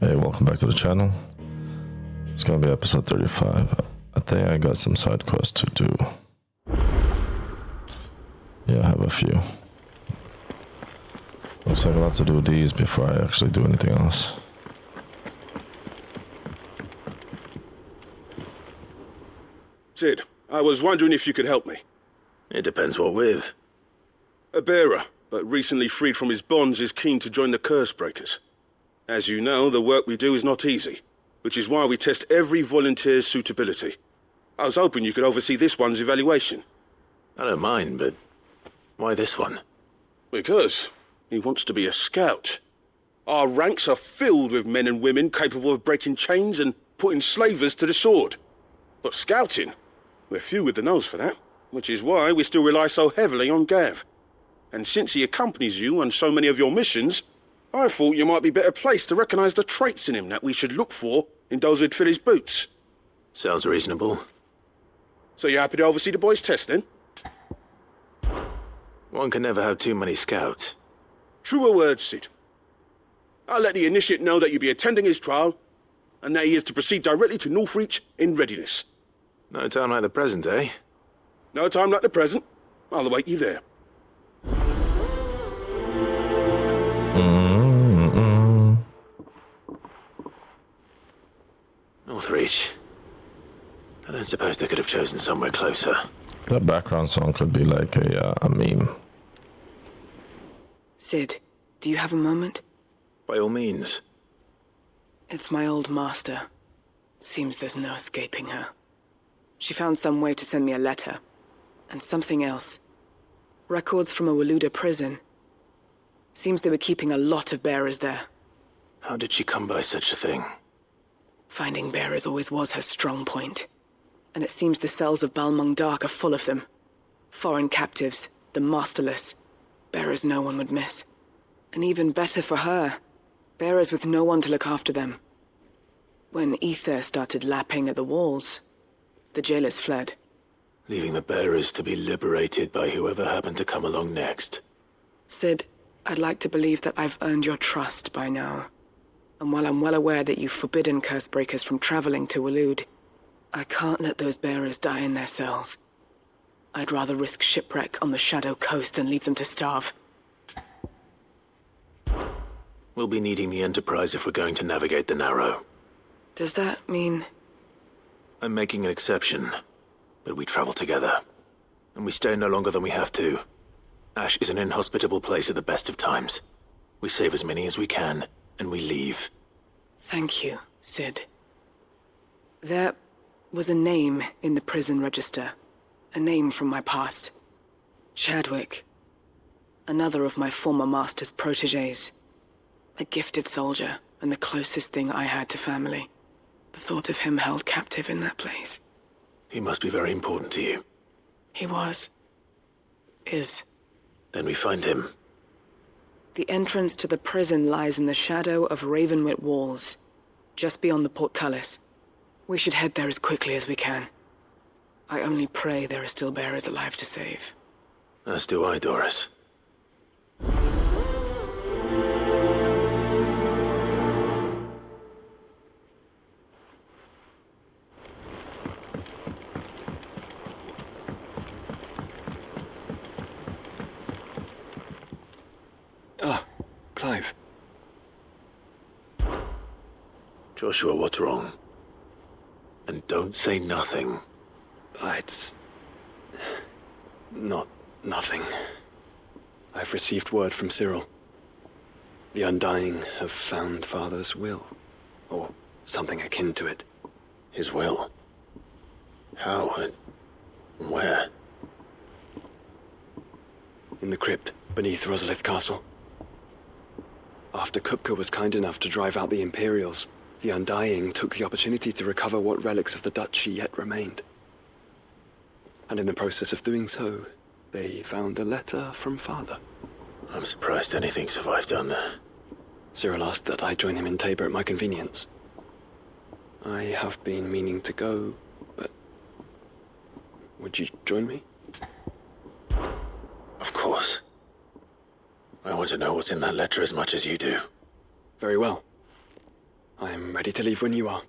Hey, welcome back to the channel. It's gonna be episode 35. I think I got some side quests to do. Yeah, I have a few. Looks like I'll have to do these before I actually do anything else. Sid, I was wondering if you could help me. It depends what with. A bearer, but recently freed from his bonds, is keen to join the Curse Breakers. As you know, the work we do is not easy, which is why we test every volunteer's suitability. I was hoping you could oversee this one's evaluation. I don't mind, but why this one? Because he wants to be a scout. Our ranks are filled with men and women capable of breaking chains and putting slavers to the sword. But scouting, we're few with the nose for that, which is why we still rely so heavily on Gav. And since he accompanies you on so many of your missions, I thought you might be better placed to recognize the traits in him that we should look for in those who'd fill his boots. Sounds reasonable. So you're happy to oversee the boys' test, then? One can never have too many scouts. Truer words, Sid. I'll let the initiate know that you'll be attending his trial, and that he is to proceed directly to Northreach in readiness. No time like the present, eh? No time like the present. I'll await you there. Northreach. I don't suppose they could have chosen somewhere closer. That background song could be like a meme. Sid, do you have a moment? By all means. It's my old master. Seems there's no escaping her. She found some way to send me a letter. And something else. Records from a Waluda prison. Seems they were keeping a lot of bearers there. How did she come by such a thing? Finding bearers always was her strong point. And it seems the cells of Balmung Dark are full of them. Foreign captives, the masterless. Bearers no one would miss. And even better for her, bearers with no one to look after them. When ether started lapping at the walls, the jailers fled. Leaving the bearers to be liberated by whoever happened to come along next. Sid, I'd like to believe that I've earned your trust by now. And while I'm well aware that you've forbidden curse breakers from traveling to Walud, I can't let those bearers die in their cells. I'd rather risk shipwreck on the Shadow Coast than leave them to starve. We'll be needing the Enterprise if we're going to navigate the Narrow. Does that mean... I'm making an exception, but we travel together. And we stay no longer than we have to. Ash is an inhospitable place at the best of times. We save as many as we can, and we leave. Thank you, Sid. There was a name in the prison register. A name from my past. Chadwick. Another of my former master's protégés. A gifted soldier, and the closest thing I had to family. The thought of him held captive in that place. He must be very important to you. He was. Is. Then we find him. The entrance to the prison lies in the shadow of Ravenwit Walls, just beyond the portcullis. We should head there as quickly as we can. I only pray there are still bearers alive to save. As do I, Doris. Clive. Joshua, what's wrong? And don't say nothing. It's... nothing. I've received word from Cyril. The Undying have found Father's will. Or something akin to it. His will? How and where? In the crypt beneath Rosalith Castle. After Kupka was kind enough to drive out the Imperials, the Undying took the opportunity to recover what relics of the Duchy yet remained. And in the process of doing so, they found a letter from Father. I'm surprised anything survived down there. Cyril asked that I join him in Tabor at my convenience. I have been meaning to go, but... would you join me? Of course. I want to know what's in that letter as much as you do. Very well. I'm ready to leave when you are.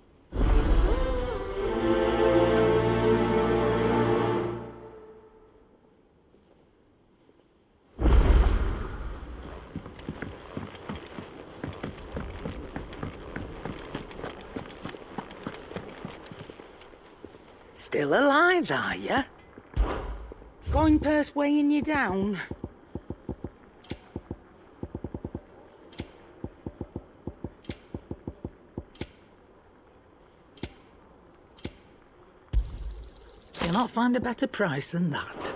Still alive, are you? Coin purse weighing you down? You'll not find a better price than that.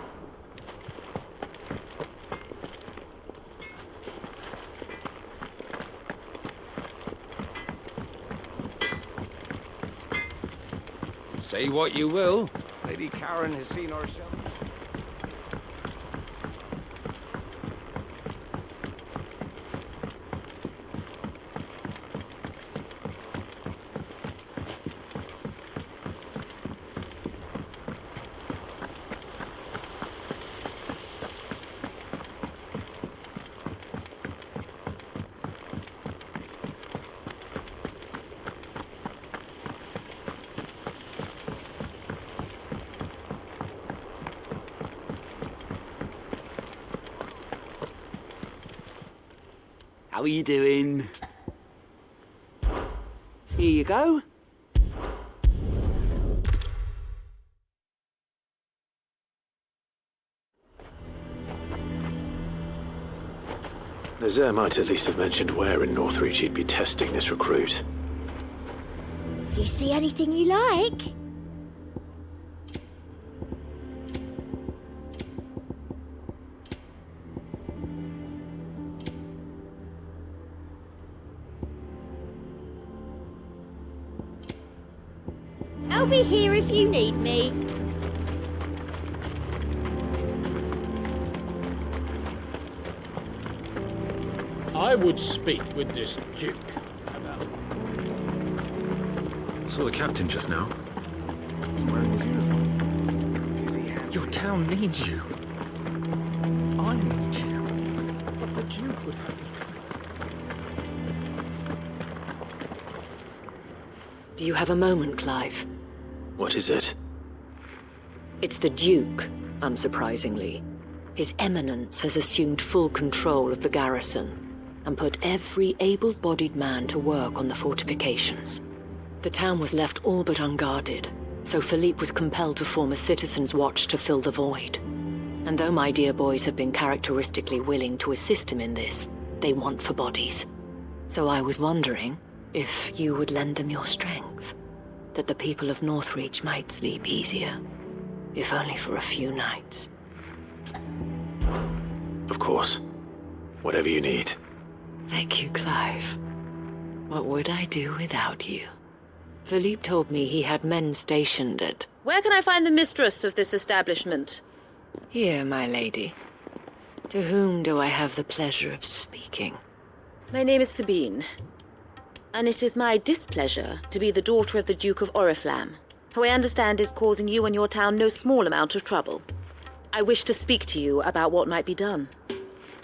Say what you will, Lady Karen has seen herself. How are you doing? Here you go. Nazaire might at least have mentioned where in Northreach he'd be testing this recruit. Do you see anything you like? I'll be here if you need me. I would speak with this Duke about... Saw the captain just now. He's wearing his uniform. Your town needs you. I need you. But the Duke would have... Do you have a moment, Clive? What is it? It's the Duke, unsurprisingly. His Eminence has assumed full control of the garrison and put every able-bodied man to work on the fortifications. The town was left all but unguarded, so Philippe was compelled to form a citizens' watch to fill the void. And though my dear boys have been characteristically willing to assist him in this, they want for bodies. So I was wondering if you would lend them your strength, that the people of Northreach might sleep easier, if only for a few nights. Of course. Whatever you need. Thank you, Clive. What would I do without you? Philippe told me he had men stationed at... Where can I find the mistress of this establishment? Here, my lady. To whom do I have the pleasure of speaking? My name is Sabine, and it is my displeasure to be the daughter of the Duke of Oriflamme, who I understand is causing you and your town no small amount of trouble. I wish to speak to you about what might be done.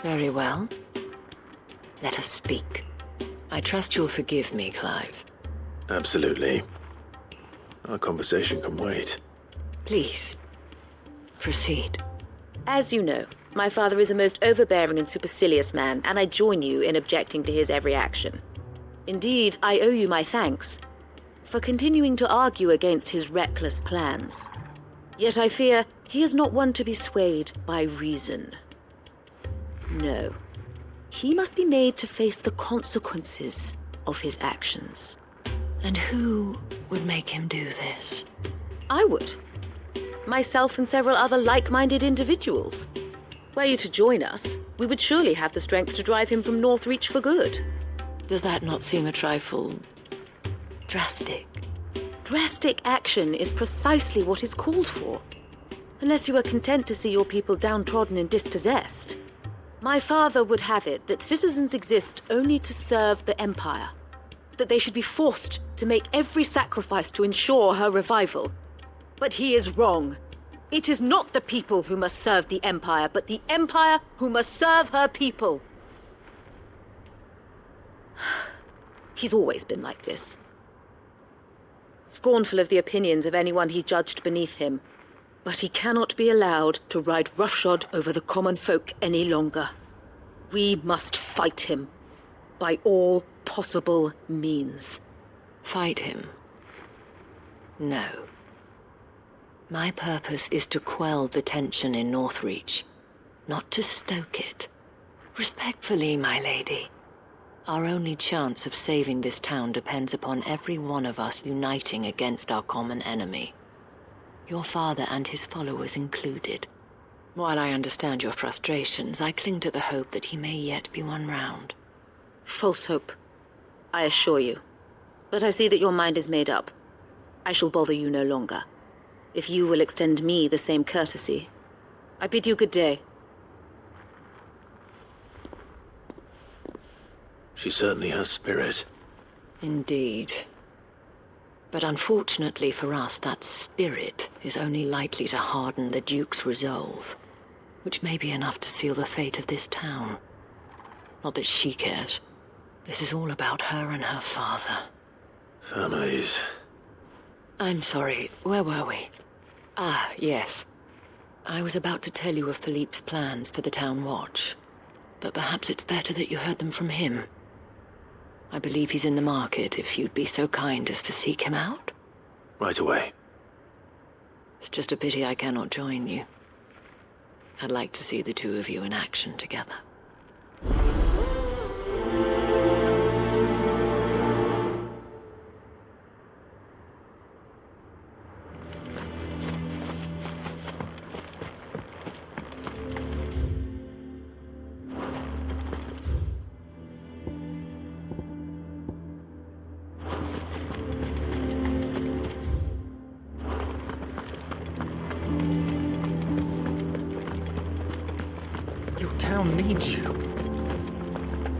Very well. Let us speak. I trust you'll forgive me, Clive. Absolutely. Our conversation can wait. Please, proceed. As you know, my father is a most overbearing and supercilious man, and I join you in objecting to his every action. Indeed, I owe you my thanks for continuing to argue against his reckless plans. Yet I fear he is not one to be swayed by reason. No. He must be made to face the consequences of his actions. And who would make him do this? I would. Myself and several other like-minded individuals. Were you to join us, we would surely have the strength to drive him from Northreach for good. Does that not seem a trifle... drastic? Drastic action is precisely what is called for. Unless you are content to see your people downtrodden and dispossessed. My father would have it that citizens exist only to serve the Empire. That they should be forced to make every sacrifice to ensure her revival. But he is wrong. It is not the people who must serve the Empire, but the Empire who must serve her people. He's always been like this. Scornful of the opinions of anyone he judged beneath him. But he cannot be allowed to ride roughshod over the common folk any longer. We must fight him. By all possible means. Fight him? No. My purpose is to quell the tension in Northreach, not to stoke it. Respectfully, my lady. Our only chance of saving this town depends upon every one of us uniting against our common enemy. Your father and his followers included. While I understand your frustrations, I cling to the hope that he may yet be won round. False hope, I assure you. But I see that your mind is made up. I shall bother you no longer. If you will extend me the same courtesy, I bid you good day. She certainly has spirit. Indeed. But unfortunately for us, that spirit is only likely to harden the Duke's resolve, which may be enough to seal the fate of this town. Not that she cares. This is all about her and her father. Families. I'm sorry, where were we? Ah, yes. I was about to tell you of Philippe's plans for the town watch, but perhaps it's better that you heard them from him. I believe he's in the market, if you'd be so kind as to seek him out. Right away. It's just a pity I cannot join you. I'd like to see the two of you in action together. Needs you.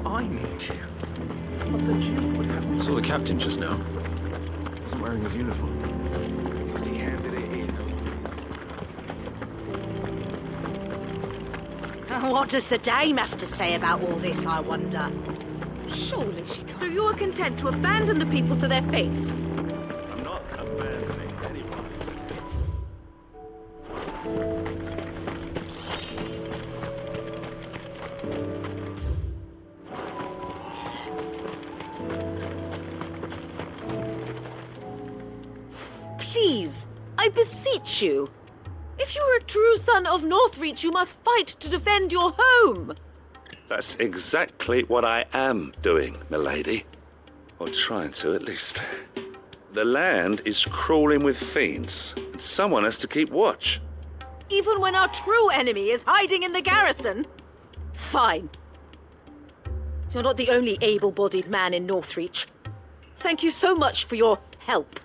I need you. But the Duke would have me. Saw the captain just now. Wasn't wearing his uniform. Because he handed it in. What does the dame have to say about all this, I wonder? Surely she can't. So you are content to abandon the people to their fates? I'm not abandoning anyone. Please, I beseech you. If you are a true son of Northreach, you must fight to defend your home. That's exactly what I am doing, milady. Or trying to, at least. The land is crawling with fiends, and someone has to keep watch. Even when our true enemy is hiding in the garrison? Fine. You're not the only able-bodied man in Northreach. Thank you so much for your help.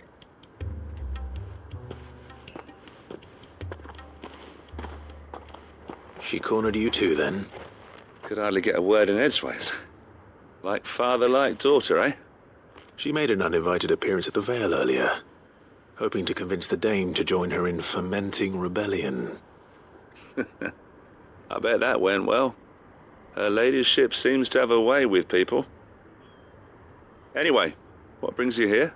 She cornered you too, then? Could hardly get a word in edgeways. Like father, like daughter, eh? She made an uninvited appearance at the Vale earlier, hoping to convince the Dame to join her in fomenting rebellion. I bet that went well. Her ladyship seems to have a way with people. Anyway, what brings you here?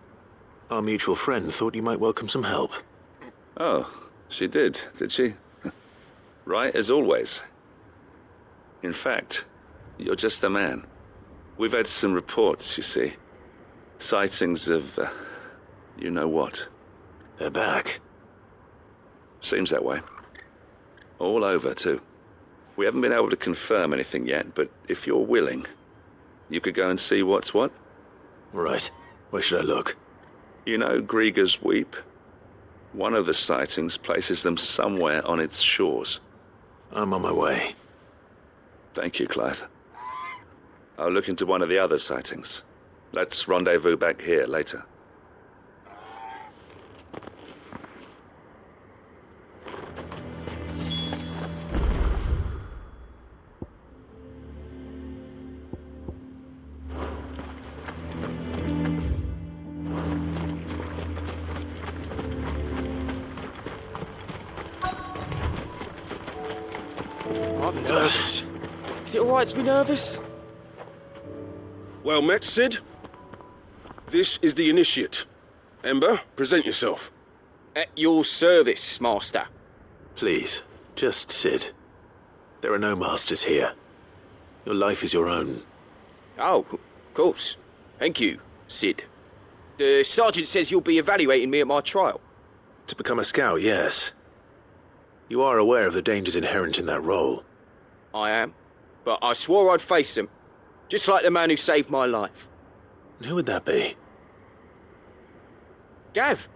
Our mutual friend thought you might welcome some help. Oh, she did she? Right as always. In fact, you're just the man. We've had some reports, you see. Sightings of, you know what. They're back. Seems that way. All over, too. We haven't been able to confirm anything yet, but if you're willing, you could go and see what's what. Right. Where should I look? You know Grieger's Weep? One of the sightings places them somewhere on its shores. I'm on my way. Thank you, Clive. I'll look into one of the other sightings. Let's rendezvous back here later. I'm nervous. Is it alright to be nervous? Well met, Sid. This is the Initiate. Ember, present yourself. At your service, Master. Please, just Sid. There are no masters here. Your life is your own. Oh, of course. Thank you, Sid. The Sergeant says you'll be evaluating me at my trial. To become a scout, yes. You are aware of the dangers inherent in that role. I am. But I swore I'd face them. Just like the man who saved my life. And who would that be? Gav.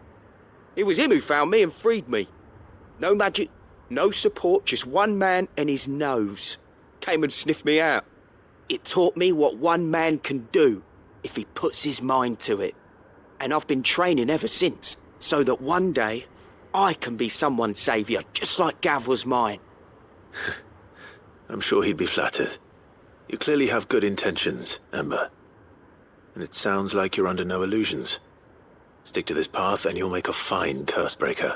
It was him who found me and freed me. No magic, no support, just one man and his nose. Came and sniffed me out. It taught me what one man can do if he puts his mind to it. And I've been training ever since, so that one day I can be someone's saviour, just like Gav was mine. I'm sure he'd be flattered. You clearly have good intentions, Ember. And it sounds like you're under no illusions. Stick to this path and you'll make a fine cursebreaker.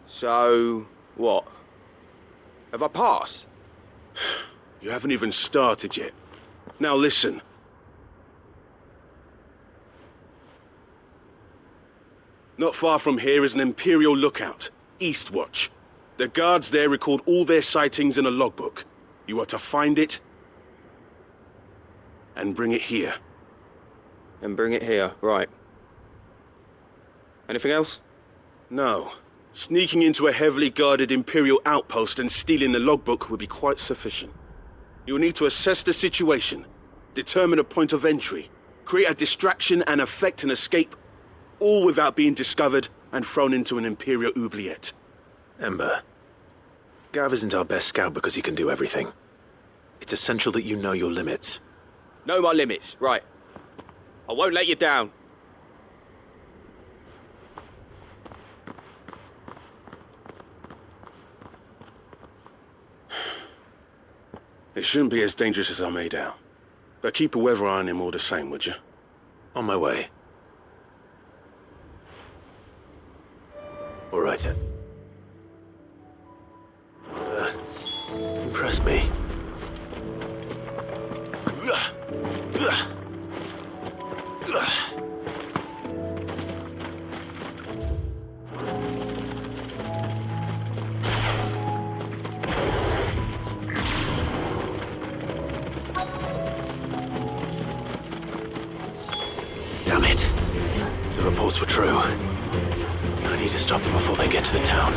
So, what? Have I passed? You haven't even started yet. Now listen. Not far from here is an Imperial lookout, Eastwatch. The guards there record all their sightings in a logbook. You are to find it and bring it here. And bring it here, right. Anything else? No. Sneaking into a heavily guarded Imperial outpost and stealing the logbook would be quite sufficient. You'll need to assess the situation, determine a point of entry, create a distraction and effect an escape, all without being discovered and thrown into an Imperial oubliette. Ember, Gav isn't our best scout because he can do everything. It's essential that you know your limits. Know my limits, right. I won't let you down. It shouldn't be as dangerous as I made out. But keep a weather eye on him all the same, would you? On my way. All right then. Impress me. Damn it. The reports were true. I need to stop them before they get to the town.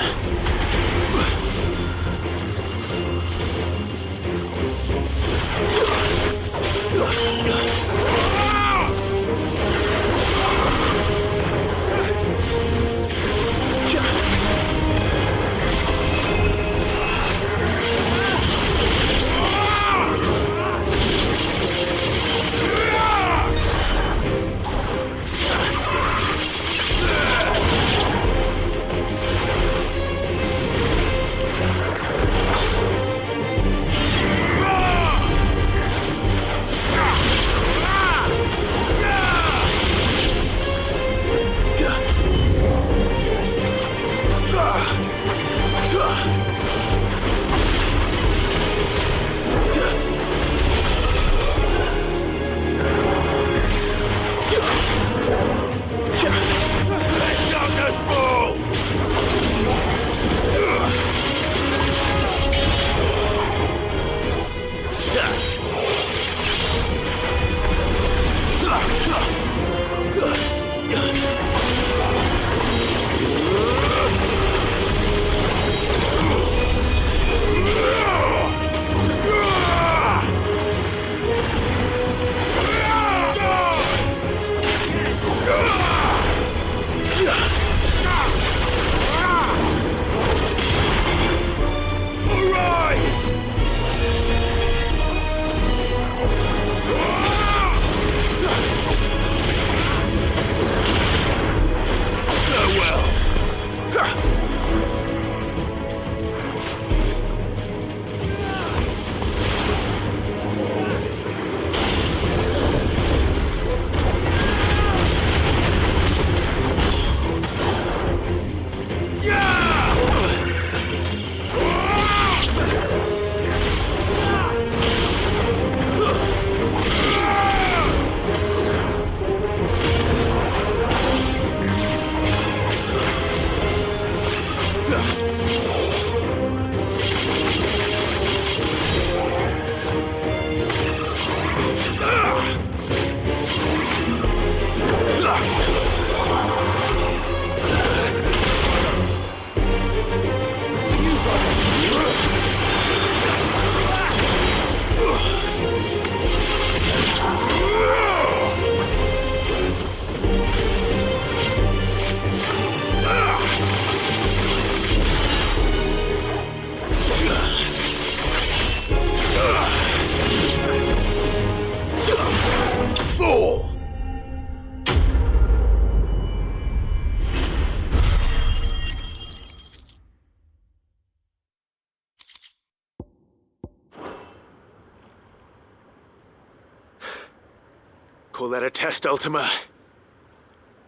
Call that a test, Ultima?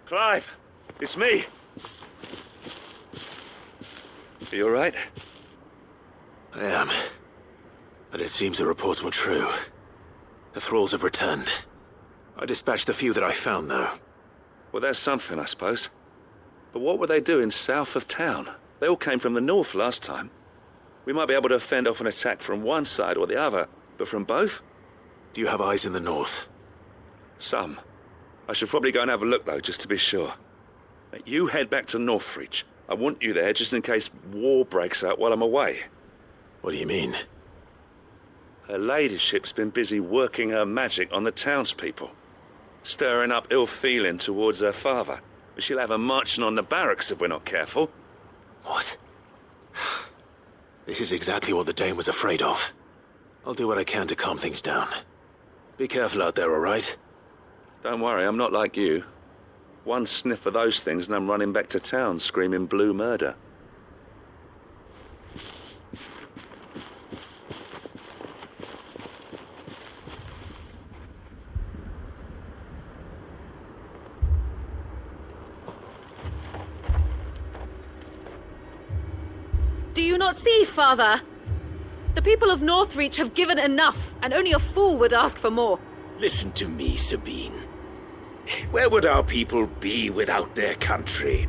Clive, it's me. Are you alright? I am. But it seems the reports were true. The thralls have returned. I dispatched the few that I found, though. Well, that's something, I suppose. But what were they doing south of town? They all came from the north last time. We might be able to fend off an attack from one side or the other, but from both? Do you have eyes in the north? Some. I should probably go and have a look, though, just to be sure. You head back to Northreach. I want you there just in case war breaks out while I'm away. What do you mean? Her ladyship's been busy working her magic on the townspeople, stirring up ill feeling towards her father. But she'll have her marching on the barracks if we're not careful. What? This is exactly what the Dame was afraid of. I'll do what I can to calm things down. Be careful out there, all right? Don't worry, I'm not like you. One sniff of those things and I'm running back to town screaming blue murder. Do you not see, Father? The people of Northreach have given enough, and only a fool would ask for more. Listen to me, Sabine. Where would our people be without their country,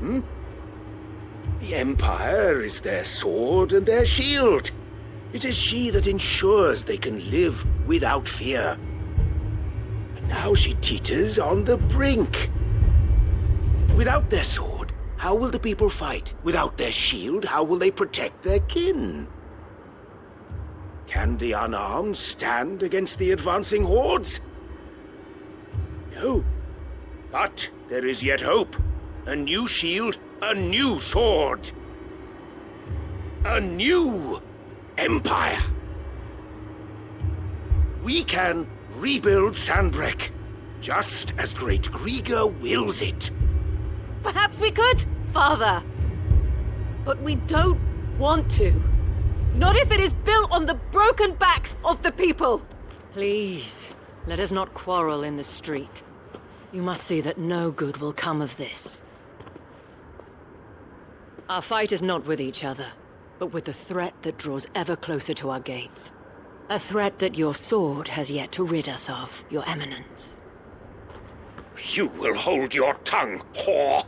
The Empire is their sword and their shield. It is she that ensures they can live without fear. And now she teeters on the brink. Without their sword, how will the people fight? Without their shield, how will they protect their kin? Can the unarmed stand against the advancing hordes? No. But there is yet hope. A new shield, a new sword. A new empire. We can rebuild Sandbreck, just as Great Grieger wills it. Perhaps we could, Father. But we don't want to. Not if it is built on the broken backs of the people. Please, let us not quarrel in the street. You must see that no good will come of this. Our fight is not with each other, but with the threat that draws ever closer to our gates. A threat that your sword has yet to rid us of, Your Eminence. You will hold your tongue, whore!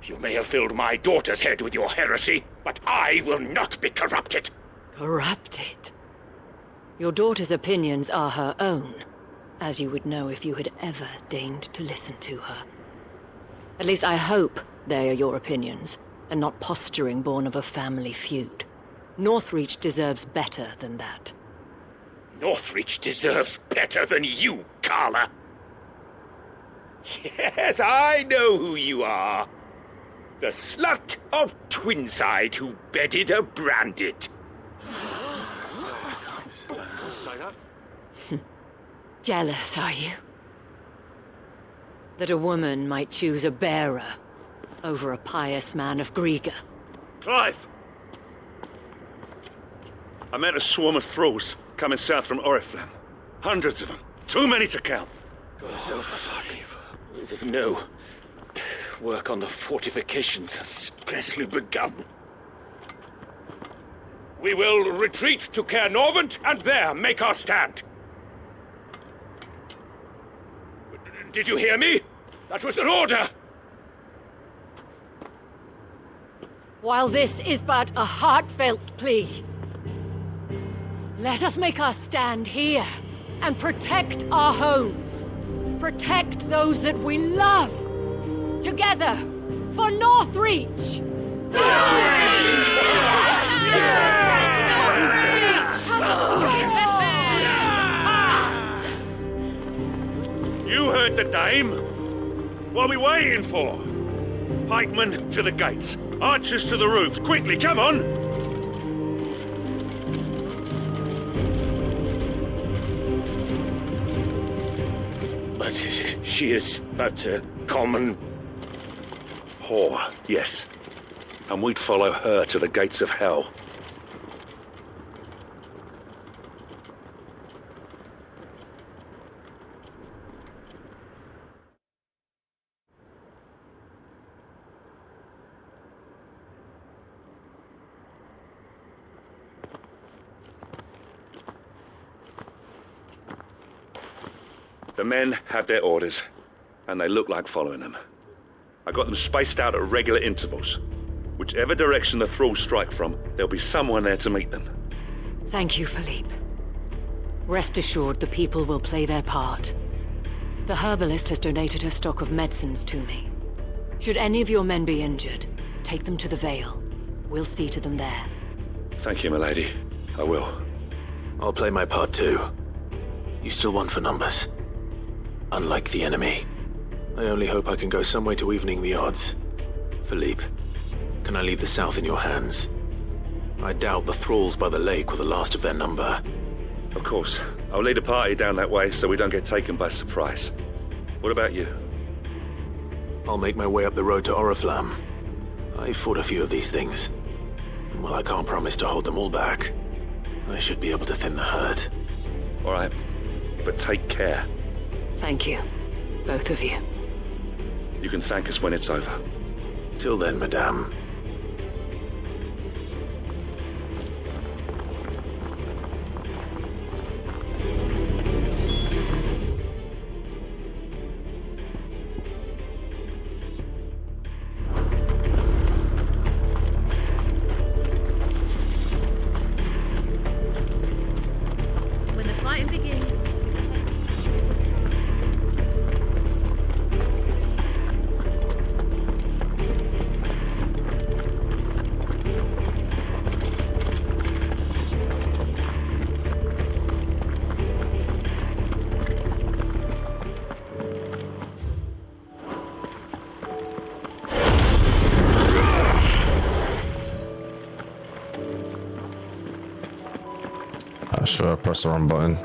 You may have filled my daughter's head with your heresy, but I will not be corrupted. Corrupted? Your daughter's opinions are her own, as you would know if you had ever deigned to listen to her. At least I hope they are your opinions, and not posturing born of a family feud. Northreach deserves better than that. Northreach deserves better than you, Carla. Yes, I know who you are. The slut of Twinside who bedded a Branded. Jealous, are you? That a woman might choose a bearer over a pious man of Grieger. Clive! I met a swarm of thralls coming south from Oriflamme. Hundreds of them. Too many to count. No. Work on the fortifications has scarcely begun. We will retreat to Caer Norvent and there make our stand. Did you hear me? That was an order! While this is but a heartfelt plea, let us make our stand here and protect our homes. Protect those that we love. Together, for Northreach! You heard the dame. What are we waiting for? Pikemen to the gates. Archers to the roofs. Quickly, come on! But she is but a common... whore, yes. And we'd follow her to the gates of hell. The men have their orders, and they look like following them. I got them spaced out at regular intervals. Whichever direction the thralls strike from, there'll be someone there to meet them. Thank you, Philippe. Rest assured the people will play their part. The herbalist has donated her stock of medicines to me. Should any of your men be injured, take them to the Vale. We'll see to them there. Thank you, milady. I will. I'll play my part too. You still want for numbers. Unlike the enemy. I only hope I can go some way to evening the odds. Philippe, can I leave the south in your hands? I doubt the thralls by the lake were the last of their number. Of course. I'll lead a party down that way so we don't get taken by surprise. What about you? I'll make my way up the road to Oriflamme. I fought a few of these things. And while I can't promise to hold them all back, I should be able to thin the herd. All right. But take care. Thank you. Both of you. You can thank us when it's over. Till then, madame. When the fighting begins... Sure, I pressed the wrong button.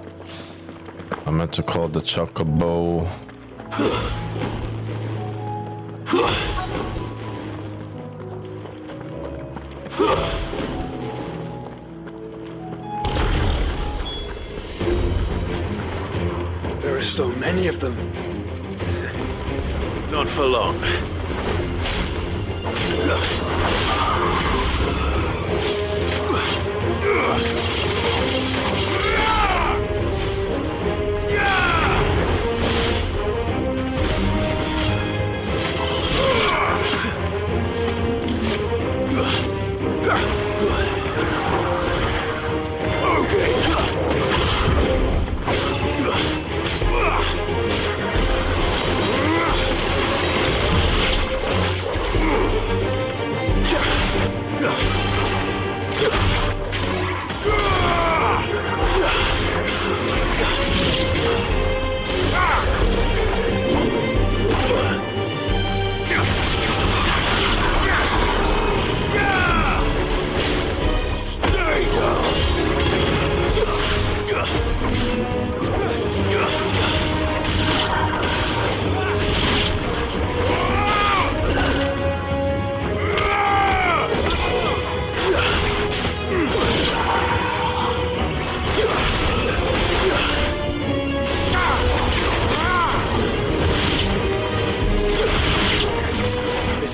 I meant to call the Chocobo. There are so many of them. Not for long.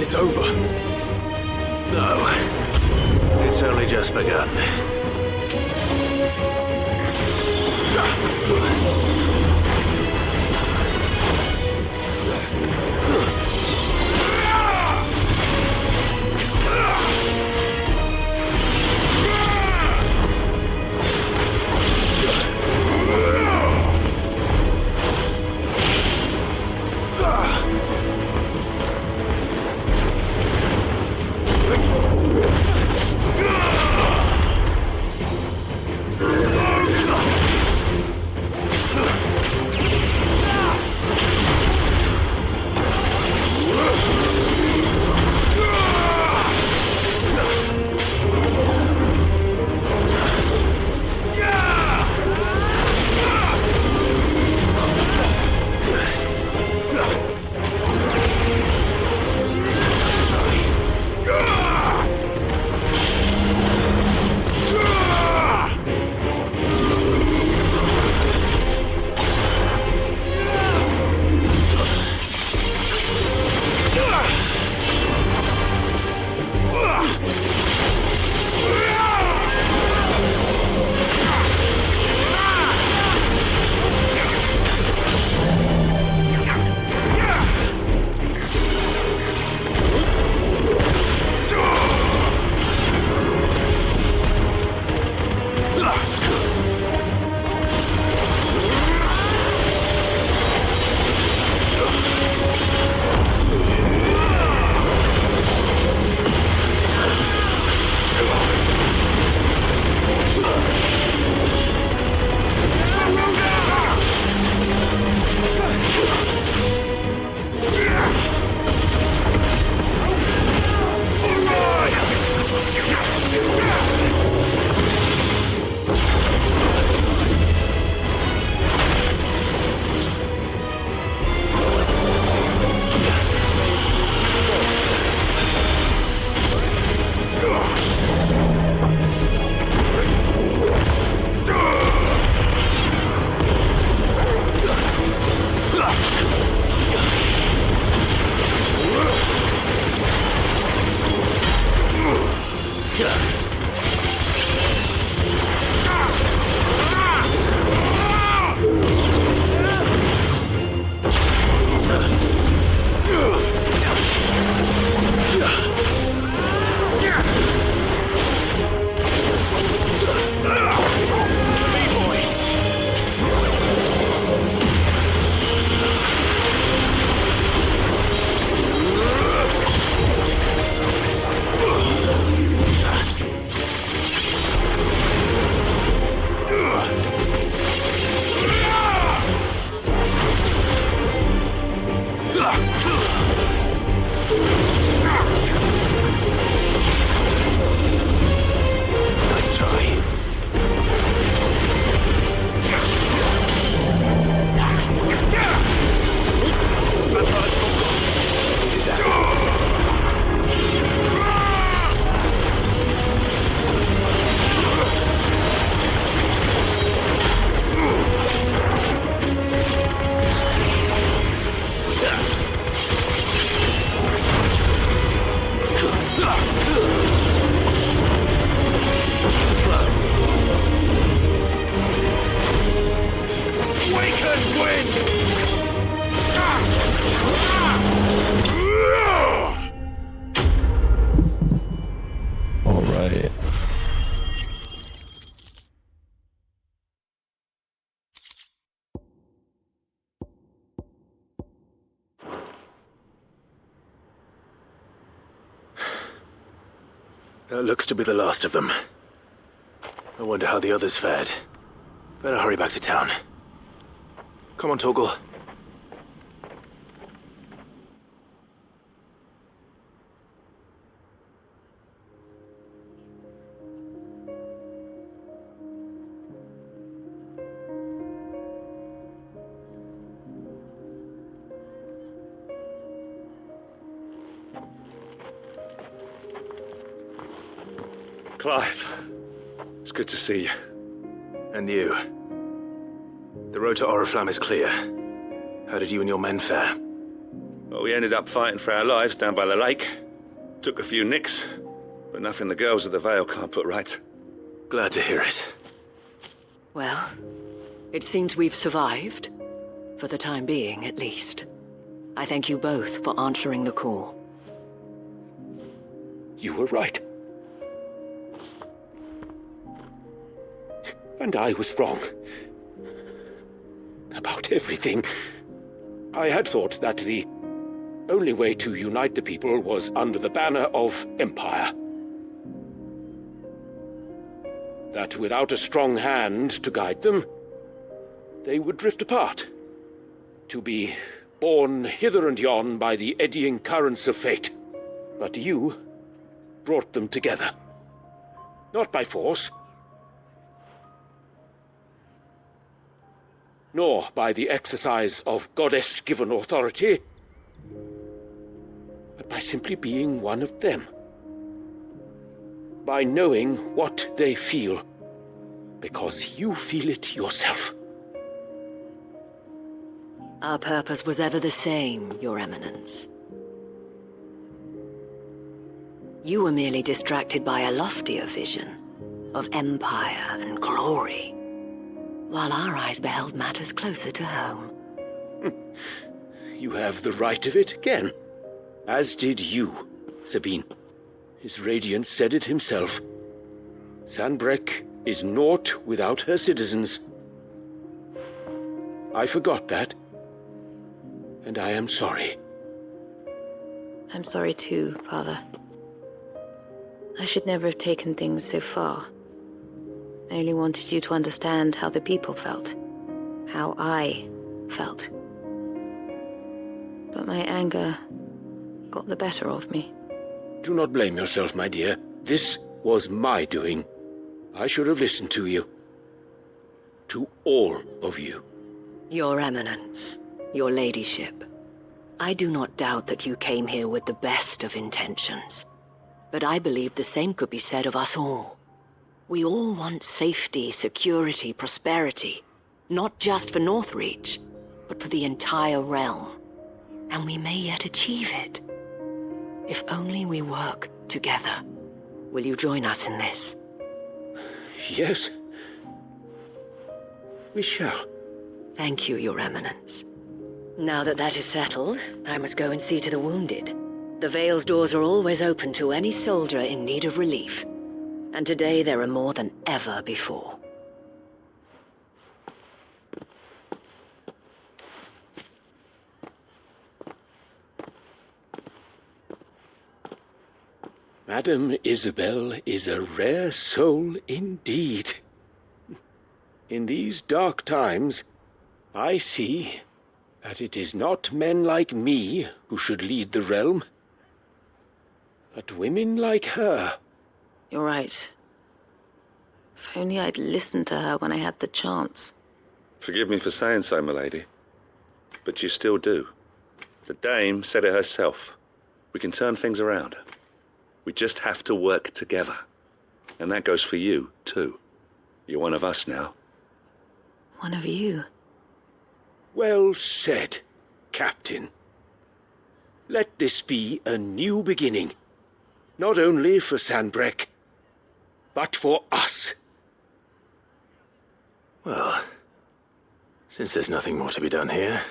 It's over. No. It's only just begun. That looks to be the last of them. I wonder how the others fared. Better hurry back to town. Come on, Torgal. Clive, it's good to see you. And you. The road to Oriflamme is clear. How did you and your men fare? Well, we ended up fighting for our lives down by the lake. Took a few nicks, but nothing the girls of the Vale can't put right. Glad to hear it. Well, it seems we've survived. For the time being, at least. I thank you both for answering the call. You were right. And I was wrong. About everything. I had thought that the only way to unite the people was under the banner of Empire. That without a strong hand to guide them, they would drift apart. To be borne hither and yon by the eddying currents of fate. But you brought them together. Not by force, nor by the exercise of goddess-given authority, but by simply being one of them. By knowing what they feel, because you feel it yourself. Our purpose was ever the same, Your Eminence. You were merely distracted by a loftier vision of empire and glory, while our eyes beheld matters closer to home. You have the right of it again. As did you, Sabine. His radiance said it himself. Sanbreque is naught without her citizens. I forgot that, and I am sorry. I'm sorry too, Father. I should never have taken things so far. I only wanted you to understand how the people felt. How I felt. But my anger got the better of me. Do not blame yourself, my dear. This was my doing. I should have listened to you. To all of you. Your Eminence, your ladyship, I do not doubt that you came here with the best of intentions. But I believe the same could be said of us all. We all want safety, security, prosperity. Not just for Northreach, but for the entire realm. And we may yet achieve it. If only we work together. Will you join us in this? Yes. We shall. Thank you, Your Eminence. Now that that is settled, I must go and see to the wounded. The Vale's doors are always open to any soldier in need of relief. And today there are more than ever before. Madame Isabel is a rare soul indeed. In these dark times, I see that it is not men like me who should lead the realm, but women like her. You're right. If only I'd listened to her when I had the chance. Forgive me for saying so, milady, but you still do. The dame said it herself. We can turn things around. We just have to work together. And that goes for you, too. You're one of us now. One of you? Well said, Captain. Let this be a new beginning. Not only for Sanbreque, but for us. Well, since there's nothing more to be done here,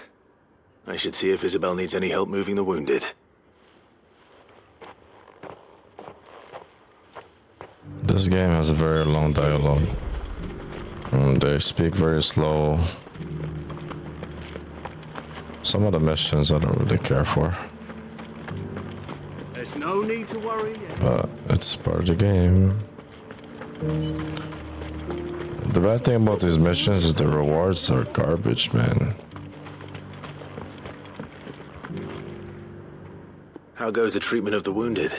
I should see if Isabel needs any help moving the wounded. This game has a very long dialogue. They speak very slow. Some of the missions I don't really care for. There's no need need to worry. But it's part of the game. The bad thing about these missions is the rewards are garbage, man. How goes the treatment of the wounded?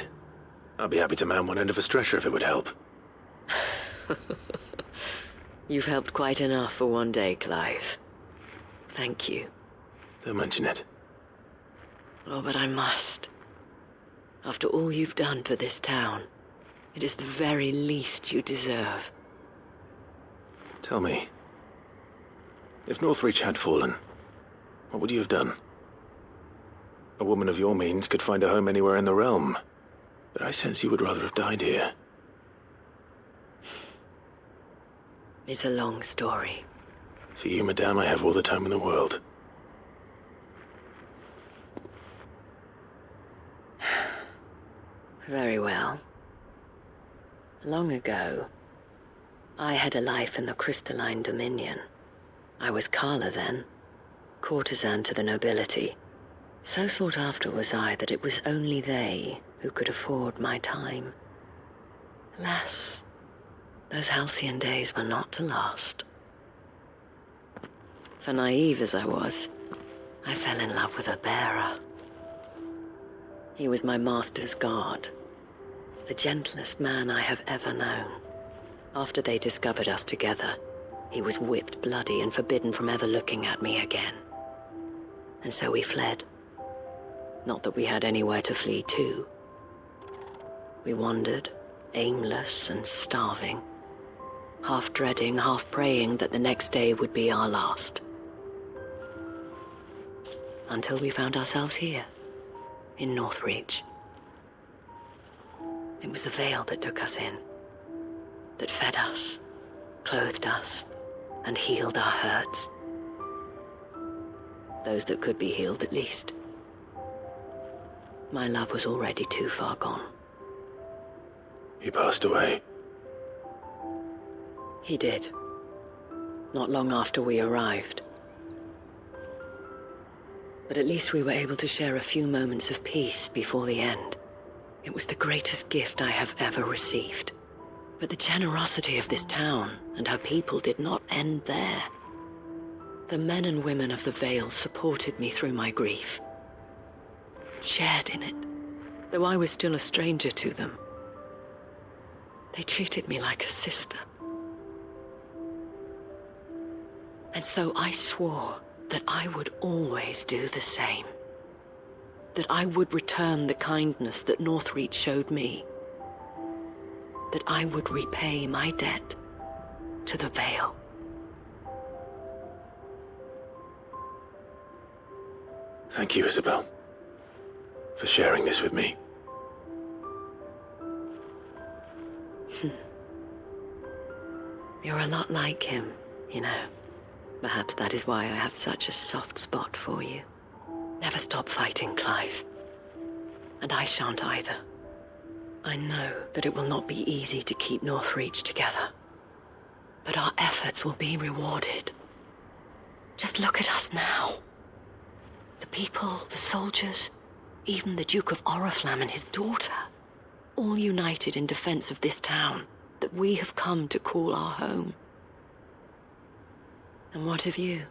I'd be happy to man one end of a stretcher if it would help. You've helped quite enough for one day, Clive. Thank you. Don't mention it. Oh, but I must. After all you've done for this town, it is the very least you deserve. Tell me, if Northreach had fallen, what would you have done? A woman of your means could find a home anywhere in the realm, but I sense you would rather have died here. It's a long story. For you, madame, I have all the time in the world. Very well. Long ago, I had a life in the Crystalline Dominion. I was Carla then, courtesan to the nobility. So sought after was I that it was only they who could afford my time. Alas, those halcyon days were not to last. For naive as I was, I fell in love with a bearer. He was my master's guard, the gentlest man I have ever known. After they discovered us together, he was whipped bloody and forbidden from ever looking at me again. And so we fled. Not that we had anywhere to flee to. We wandered, aimless and starving, half dreading, half praying that the next day would be our last. Until we found ourselves here, in Northreach. It was the Veil that took us in, that fed us, clothed us, and healed our hurts. Those that could be healed, at least. My love was already too far gone. He passed away. He did. Not long after we arrived. But at least we were able to share a few moments of peace before the end. It was the greatest gift I have ever received. But the generosity of this town and her people did not end there. The men and women of the Vale supported me through my grief. Shared in it, though I was still a stranger to them. They treated me like a sister. And so I swore that I would always do the same. That I would return the kindness that Northreach showed me. That I would repay my debt to the Vale. Thank you, Isabel, for sharing this with me. You're a lot like him, you know. Perhaps that is why I have such a soft spot for you. Never stop fighting, Clive. And I shan't either. I know that it will not be easy to keep Northreach together. But our efforts will be rewarded. Just look at us now. The people, the soldiers, even the Duke of Oriflamme and his daughter, all united in defense of this town that we have come to call our home. And what of you?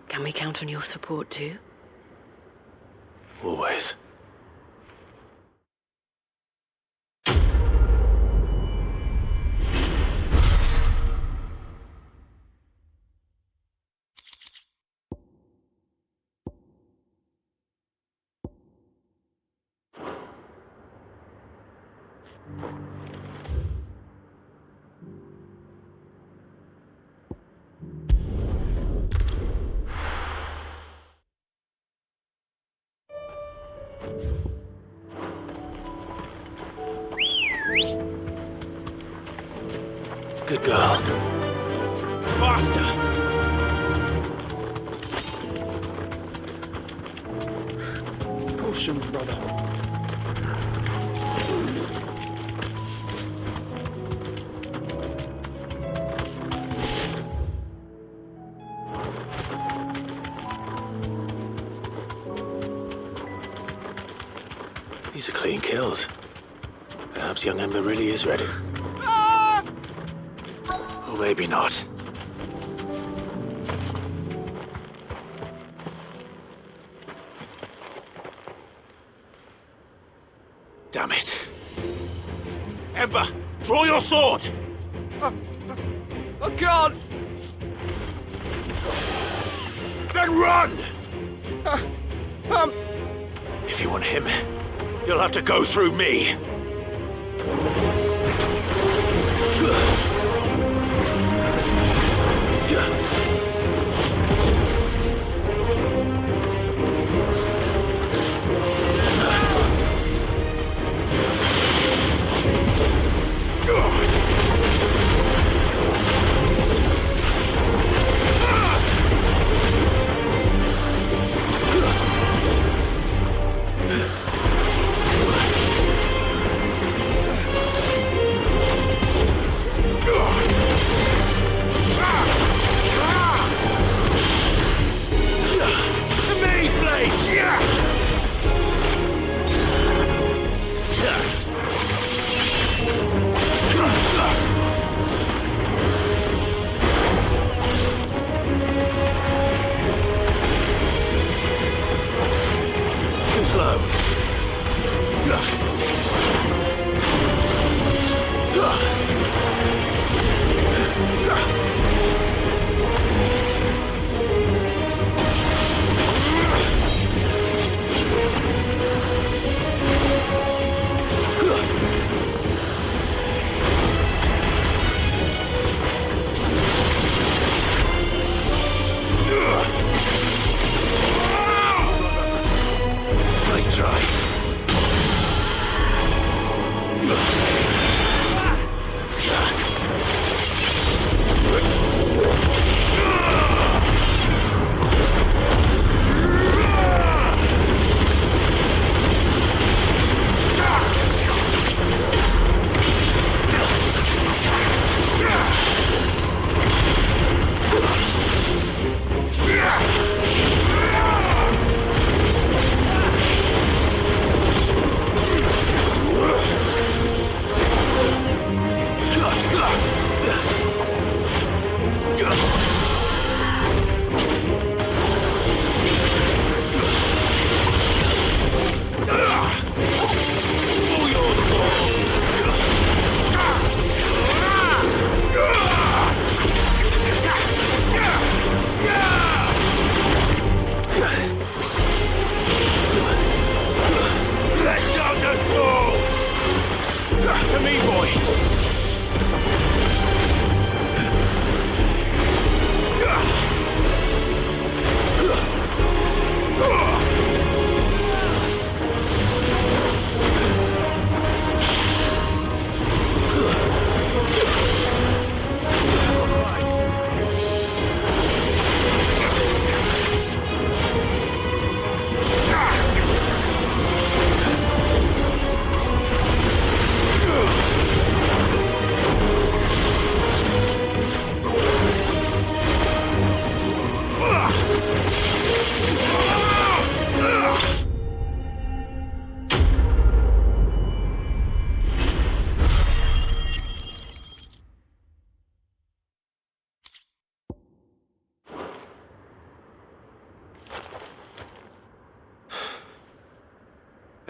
Can we count on your support too? Always. Good girl. Faster! Push him, brother. These are clean kills. Perhaps young Ember really is ready. Or maybe not. Damn it. Ember, draw your sword! I can't! Then run! If you want him, you'll have to go through me.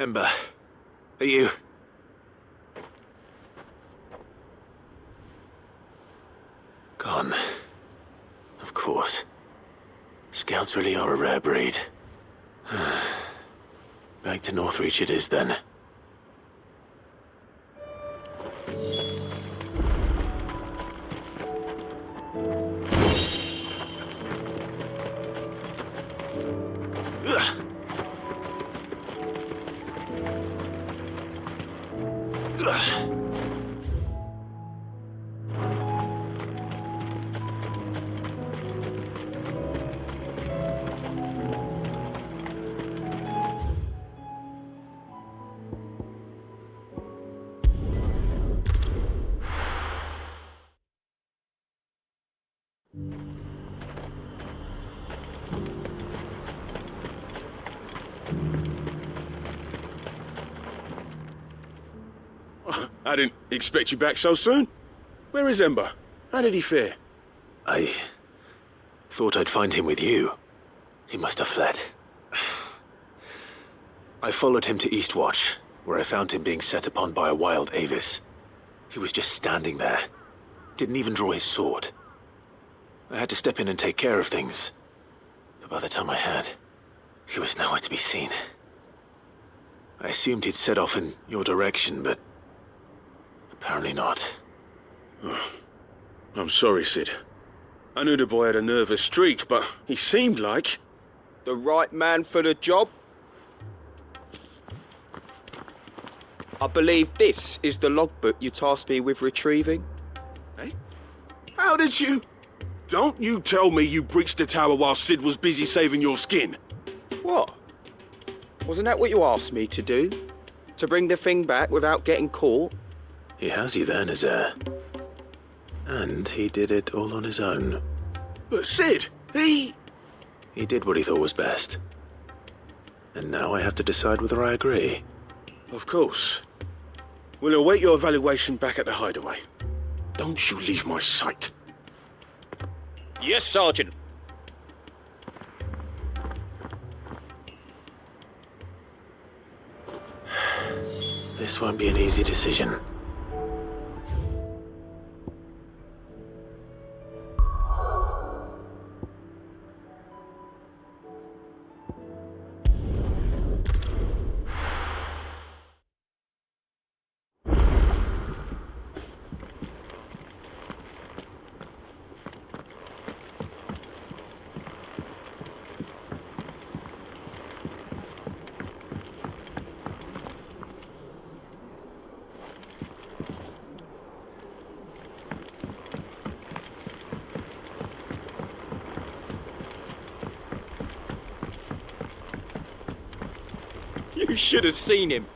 Ember, are you... Gone. Of course. Scouts really are a rare breed. Back to Northreach it is then. I didn't expect you back so soon. Where is Ember? How did he fare? I thought I'd find him with you. He must have fled. I followed him to Eastwatch, where I found him being set upon by a wild Avis. He was just standing there. Didn't even draw his sword. I had to step in and take care of things. But by the time I had, he was nowhere to be seen. I assumed he'd set off in your direction, but apparently not. I'm sorry, Sid. I knew the boy had a nervous streak, but he seemed like... The right man for the job? I believe this is the logbook you tasked me with retrieving. Eh? How did you... Don't you tell me you breached the tower while Sid was busy saving your skin. What? Wasn't that what you asked me to do? To bring the thing back without getting caught? He has you there, Nazaire. And he did it all on his own. But Sid, he did what he thought was best. And now I have to decide whether I agree. Of course. We'll await your evaluation back at the hideaway. Don't you leave my sight. Yes, Sergeant. This won't be an easy decision. You should have seen him.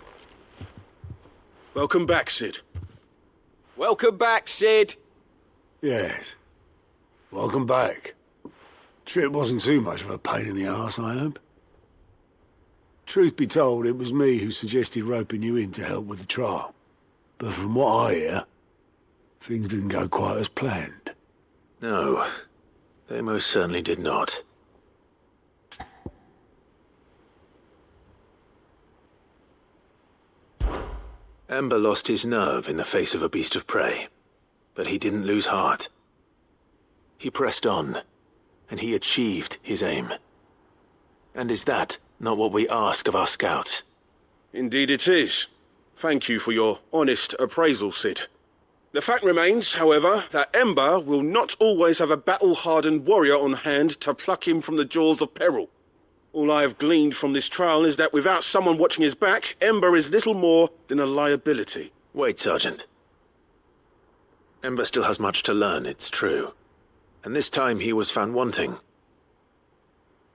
Welcome back, Sid. Welcome back, Sid. Yes. Welcome back. Trip wasn't too much of a pain in the arse, I hope. Truth be told, it was me who suggested roping you in to help with the trial. But from what I hear, things didn't go quite as planned. No, they most certainly did not. Ember lost his nerve in the face of a beast of prey, but he didn't lose heart. He pressed on, and he achieved his aim. And is that not what we ask of our scouts? Indeed it is. Thank you for your honest appraisal, Sid. The fact remains, however, that Ember will not always have a battle-hardened warrior on hand to pluck him from the jaws of peril. All I have gleaned from this trial is that without someone watching his back, Ember is little more than a liability. Wait, Sergeant. Ember still has much to learn, it's true. And this time he was found wanting.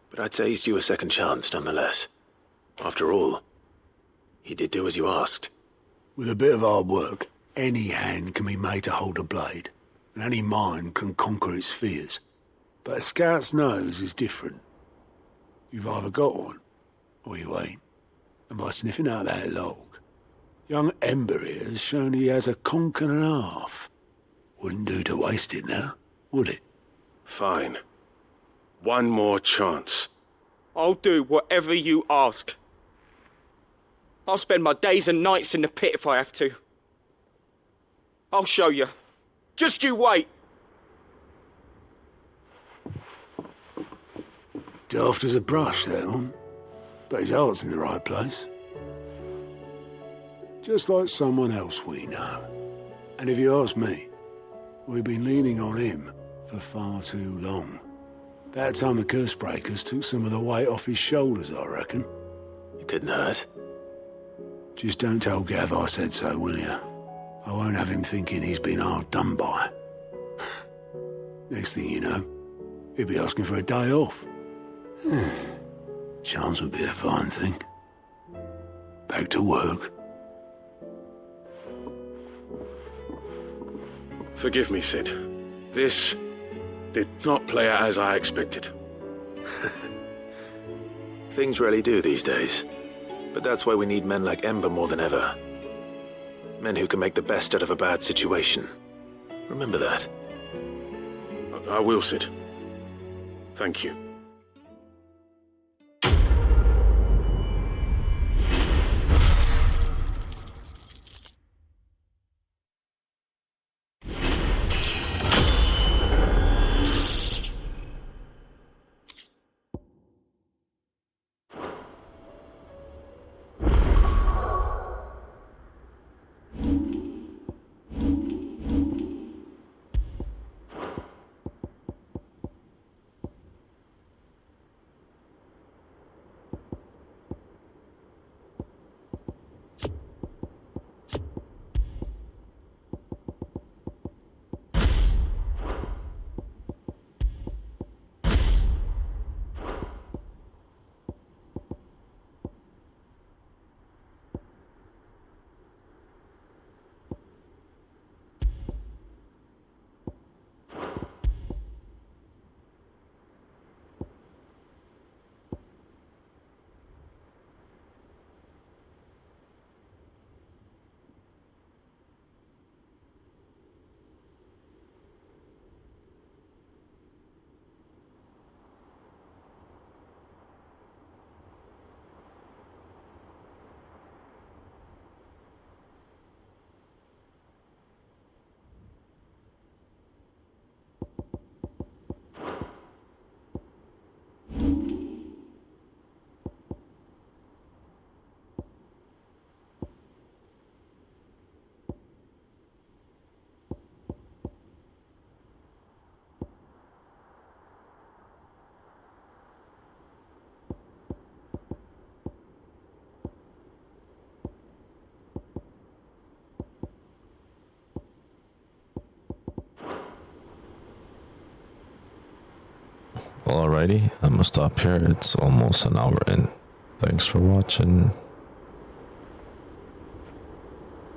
But I'd say he's due a second chance, nonetheless. After all, he did do as you asked. With a bit of hard work, any hand can be made to hold a blade, and any mind can conquer its fears. But a scout's nose is different. You've either got one, or you ain't. And by sniffing out that log, young Ember here has shown he has a conch and a half. Wouldn't do to waste it now, would it? Fine. One more chance. I'll do whatever you ask. I'll spend my days and nights in the pit if I have to. I'll show you. Just you wait. Daft as a brush, that one. But his heart's in the right place. Just like someone else we know. And if you ask me, we've been leaning on him for far too long. That time the curse breakers took some of the weight off his shoulders, I reckon. It couldn't hurt. Just don't tell Gav I said so, will you? I won't have him thinking he's been hard done by. Next thing you know, he'll be asking for a day off. Chance would be a fine thing. Back to work. Forgive me, Sid. This did not play out as I expected. Things really do these days. But that's why we need men like Ember more than ever. Men who can make the best out of a bad situation. Remember that. I will, Sid. Thank you. Alrighty, I'm gonna stop here. It's almost an hour in. Thanks for watching.